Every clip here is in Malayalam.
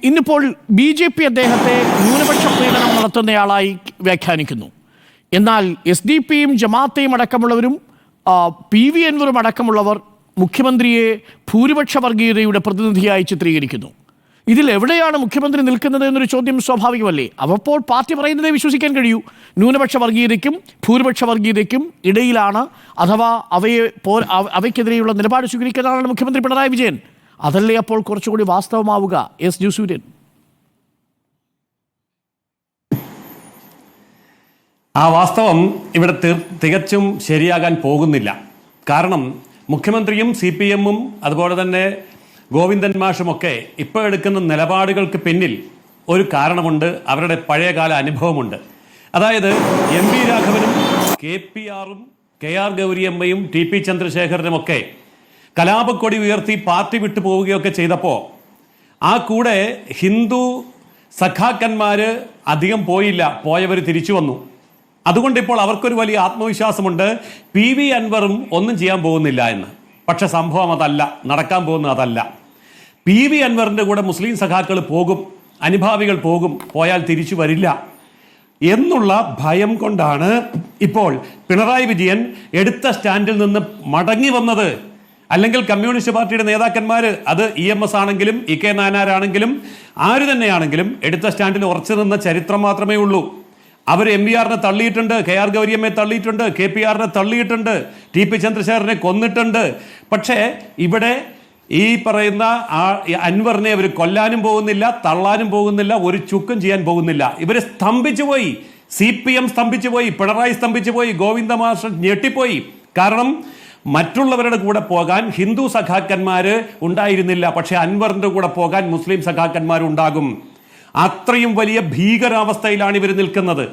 ഇന്നിപ്പോൾ BJP അദ്ദേഹത്തെ ന്യൂനപക്ഷ പീഡനം നടത്തുന്നയാളായി വ്യാഖ്യാനിക്കുന്നു. എന്നാൽ SDP-യും ജമാഅത്തെയും അടക്കമുള്ളവരും PV അൻവറും അടക്കമുള്ളവർ മുഖ്യമന്ത്രിയെ ഭൂരിപക്ഷ വർഗീയതയുടെ പ്രതിനിധിയായി ചിത്രീകരിക്കുന്നു. ഇതിൽ എവിടെയാണ് മുഖ്യമന്ത്രി നിൽക്കുന്നത് എന്നൊരു ചോദ്യം സ്വാഭാവികമല്ലേ? അപ്പോൾ പാർട്ടി പറയുന്നതേ വിശ്വസിക്കാൻ കഴിയൂ. ന്യൂനപക്ഷ വർഗീയതയ്ക്കും ഭൂരിപക്ഷ വർഗീയതയ്ക്കും ഇടയിലാണ്, അഥവാ അവയ്ക്കെതിരെയുള്ള നിലപാട് സ്വീകരിക്കുന്നതാണ് മുഖ്യമന്ത്രി പിണറായി വിജയൻ. അതല്ലേ അപ്പോൾ കുറച്ചുകൂടി വാസ്തവമാവുക? എസ് ജയസൂര്യൻ. ആ വാസ്തവം ഇവിടെ തികച്ചും ശരിയാകാൻ പോകുന്നില്ല. കാരണം മുഖ്യമന്ത്രിയും CPM-ഉം അതുപോലെ തന്നെ ഗോവിന്ദൻ മാഷുമൊക്കെ ഇപ്പോൾ എടുക്കുന്ന നിലപാടുകൾക്ക് പിന്നിൽ ഒരു കാരണമുണ്ട്, അവരുടെ പഴയകാല അനുഭവമുണ്ട്. അതായത് MP രാഘവനും KPR-ഉം KR ഗൗരിയമ്മയും TP ചന്ദ്രശേഖരനുമൊക്കെ കലാപക്കൊടി ഉയർത്തി പാർട്ടി വിട്ടു പോവുകയൊക്കെ ചെയ്തപ്പോൾ ആ കൂടെ ഹിന്ദു സഖാക്കന്മാർ അധികം പോയില്ല, പോയവർ തിരിച്ചു വന്നു. അതുകൊണ്ട് ഇപ്പോൾ അവർക്കൊരു വലിയ ആത്മവിശ്വാസമുണ്ട്, PV അൻവറും ഒന്നും ചെയ്യാൻ പോകുന്നില്ല എന്ന്. പക്ഷെ സംഭവം അതല്ല, നടക്കാൻ പോകുന്നത് അതല്ല. PV അൻവറിൻ്റെ കൂടെ മുസ്ലിം സഖാക്കൾ പോകും, അനുഭാവികൾ പോകും, പോയാൽ തിരിച്ചു വരില്ല എന്നുള്ള ഭയം കൊണ്ടാണ് ഇപ്പോൾ പിണറായി വിജയൻ എടുത്ത സ്റ്റാൻഡിൽ നിന്ന് മടങ്ങി വന്നത്. അല്ലെങ്കിൽ കമ്മ്യൂണിസ്റ്റ് പാർട്ടിയുടെ നേതാക്കന്മാർ, അത് EMS ആണെങ്കിലും EK നായനാരാണെങ്കിലും ആര് തന്നെയാണെങ്കിലും എടുത്ത സ്റ്റാൻഡിൽ ഉറച്ചു നിന്ന ചരിത്രം മാത്രമേ ഉള്ളൂ. അവർ MVR-നെ തള്ളിയിട്ടുണ്ട്, KR ഗൗരിയമ്മയെ തള്ളിയിട്ടുണ്ട്, KPR-നെ തള്ളിയിട്ടുണ്ട്, TP ചന്ദ്രശേഖരനെ കൊന്നിട്ടുണ്ട്. പക്ഷേ ഇവിടെ ഈ പറയുന്ന അൻവറിനെ അവർ കൊല്ലാനും പോകുന്നില്ല, തള്ളാനും പോകുന്നില്ല, ഒരു ചുക്കും ചെയ്യാൻ പോകുന്നില്ല. ഇവർ സ്തംഭിച്ചു പോയി. CPM സ്തംഭിച്ചു പോയി, പിണറായി സ്തംഭിച്ചു പോയി, ഗോവിന്ദ മാഷ് ഞെട്ടിപ്പോയി. കാരണം മറ്റുള്ളവരുടെ കൂടെ പോകാൻ ഹിന്ദു സഖാക്കന്മാർ ഉണ്ടായിരുന്നില്ല, പക്ഷെ അൻവറിന്റെ കൂടെ പോകാൻ മുസ്ലിം സഖാക്കന്മാരുണ്ടാകും. അത്രയും വലിയ ഭീകരാവസ്ഥയിലാണ് ഇവർ നിൽക്കുന്നത്.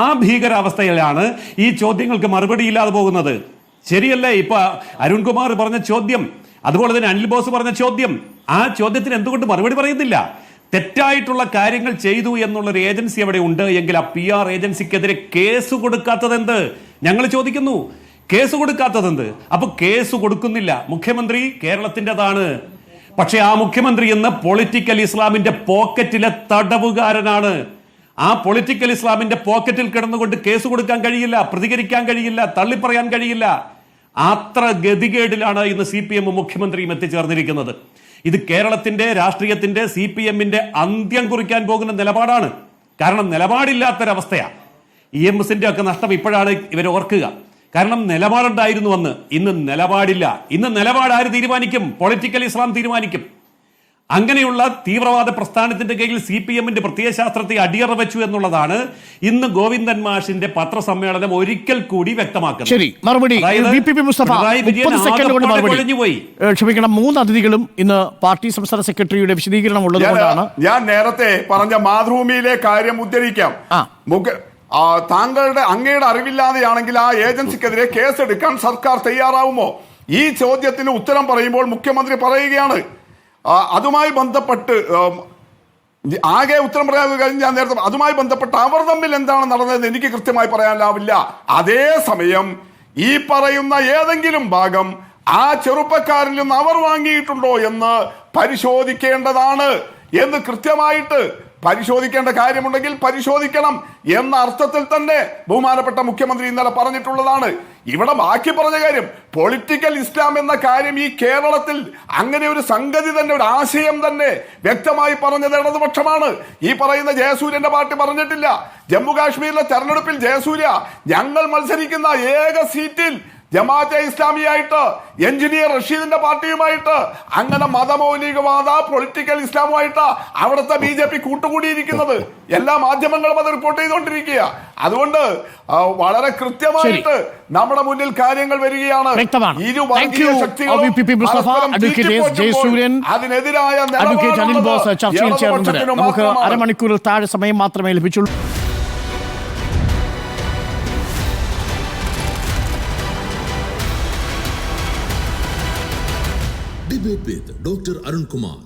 ആ ഭീകരാവസ്ഥയിലാണ് ഈ ചോദ്യങ്ങൾക്ക് മറുപടിയില്ലാതെ പോകുന്നത്. ശരിയല്ലേ? ഇപ്പൊ അരുൺകുമാർ പറഞ്ഞ ചോദ്യം, അതുപോലെ തന്നെ അനിൽ ബോസ് പറഞ്ഞ ചോദ്യം, ആ ചോദ്യത്തിന് എന്തുകൊണ്ട് മറുപടി പറയുന്നില്ല? തെറ്റായിട്ടുള്ള കാര്യങ്ങൾ ചെയ്തു എന്നുള്ളൊരു ഏജൻസി അവിടെ ഉണ്ട് എങ്കിൽ ആ PR ഏജൻസിക്കെതിരെ കേസ് കൊടുക്കാത്തത് എന്ത്? ഞങ്ങൾ ചോദിക്കുന്നു. കേസ് കൊടുക്കാത്തതെന്ത്? അപ്പൊ കേസ് കൊടുക്കുന്നില്ല. മുഖ്യമന്ത്രി കേരളത്തിൻ്റെതാണ്, പക്ഷെ ആ മുഖ്യമന്ത്രി എന്ന പൊളിറ്റിക്കൽ ഇസ്ലാമിന്റെ പോക്കറ്റിലെ തടവുകാരനാണ്. ആ പൊളിറ്റിക്കൽ ഇസ്ലാമിന്റെ പോക്കറ്റിൽ കിടന്നുകൊണ്ട് കേസ് കൊടുക്കാൻ കഴിയില്ല, പ്രതികരിക്കാൻ കഴിയില്ല, തള്ളിപ്പറയാൻ കഴിയില്ല. അത്ര ഗതികേടിലാണ് ഇന്ന് CPM മുഖ്യമന്ത്രിയും എത്തിച്ചേർന്നിരിക്കുന്നത്. ഇത് കേരളത്തിന്റെ രാഷ്ട്രീയത്തിന്റെ CPM-ന്റെ അന്ത്യം കുറിക്കാൻ പോകുന്ന നിലപാടാണ്. കാരണം നിലപാടില്ലാത്തൊരവസ്ഥയാണ്. EMS-ന്റെ ഒക്കെ നഷ്ടം ഇപ്പോഴാണ് ഇവർ ഓർക്കുക. കാരണം നിലപാടുണ്ടായിരുന്നു അന്ന്, ഇന്ന് നിലപാടില്ല. ഇന്ന് നിലപാട് ആര് തീരുമാനിക്കും? പൊളിറ്റിക്കൽ ഇസ്ലാം തീരുമാനിക്കും. അങ്ങനെയുള്ള തീവ്രവാദ പ്രസ്ഥാനത്തിന്റെ കീഴിൽ CPM-ന്റെ പ്രത്യയശാസ്ത്രത്തെ അടിയറ വെച്ചു എന്നുള്ളതാണ് ഇന്ന് ഗോവിന്ദൻ മാഷിന്റെ പത്രസമ്മേളനം ഒരിക്കൽ കൂടി വ്യക്തമാക്കുന്നത്. ശരി, മറുപടി ക്ഷമിക്കണം. 3 അതിഥികളും ഇന്ന് പാർട്ടി സംസ്ഥാന സെക്രട്ടറിയുടെ വിശദീകരണം ഉള്ളതുകൊണ്ടാണ് ഞാൻ നേരത്തെ പറഞ്ഞ മാതൃഭൂമിയിലെ കാര്യം ഉദ്ധരിക്കാം. അങ്ങയുടെ അറിവില്ലാതെയാണെങ്കിൽ ആ ഏജൻസിക്കെതിരെ കേസെടുക്കാൻ സർക്കാർ തയ്യാറാവുമോ? ഈ ചോദ്യത്തിന് ഉത്തരം പറയുമ്പോൾ മുഖ്യമന്ത്രി പറയുകയാണ് അതുമായി ബന്ധപ്പെട്ട് ആകെ ഉത്തരം പറയാൻ കഴിഞ്ഞ് ഞാൻ നേരത്തെ അതുമായി ബന്ധപ്പെട്ട് അവർ തമ്മിൽ എന്താണ് നടന്നതെന്ന് എനിക്ക് കൃത്യമായി പറയാനാവില്ല. അതേസമയം ഈ പറയുന്ന ഏതെങ്കിലും ഭാഗം ആ ചെറുപ്പക്കാരിൽ നിന്ന് അവർ വാങ്ങിയിട്ടുണ്ടോ എന്ന് പരിശോധിക്കേണ്ടതാണ് എന്ന് കൃത്യമായിട്ട് പരിശോധിക്കേണ്ട കാര്യമുണ്ടെങ്കിൽ പരിശോധിക്കണം എന്ന അർത്ഥത്തിൽ തന്നെ ബഹുമാനപ്പെട്ട മുഖ്യമന്ത്രി ഇന്നലെ പറഞ്ഞിട്ടുള്ളതാണ്. ഇവിടെ ബാക്കി പറഞ്ഞ കാര്യം പൊളിറ്റിക്കൽ ഇസ്ലാം എന്ന കാര്യം ഈ കേരളത്തിൽ അങ്ങനെ ഒരു സംഗതി തന്നെ, ഒരു ആശയം തന്നെ വ്യക്തമായി പറഞ്ഞത് ഇടതുപക്ഷമാണ്. ഈ പറയുന്ന ജയസൂര്യന്റെ പാർട്ടി പറഞ്ഞിട്ടില്ല. ജമ്മു കാശ്മീരിലെ തെരഞ്ഞെടുപ്പിൽ ജയസൂര്യ ഞങ്ങൾ മത്സരിക്കുന്ന ഏക സീറ്റിൽ ജമാഅത്തെ ഇസ്ലാമിയായിട്ട് എഞ്ചിനീയർ റഷീദിന്റെ പാർട്ടിയുമായിട്ട് അങ്ങനെ മതമൗലികവാദ പൊളിറ്റിക്കൽ ഇസ്ലാമുമായിട്ട് അവിടുത്തെ BJP കൂട്ടുകൂടിയിരിക്കുന്നത് എല്ലാ മാധ്യമങ്ങളും അത് റിപ്പോർട്ട് ചെയ്തുകൊണ്ടിരിക്കുക. അതുകൊണ്ട് വളരെ കൃത്യമായിട്ട് നമ്മുടെ മുന്നിൽ കാര്യങ്ങൾ വരികയാണ്. അതിനെതിരായ നമുക്ക് അരമണിക്കൂറിൽ താഴെ സമയം മാത്രമേ ലഭിച്ചുള്ളൂ. Debate with Dr. Arun Kumar.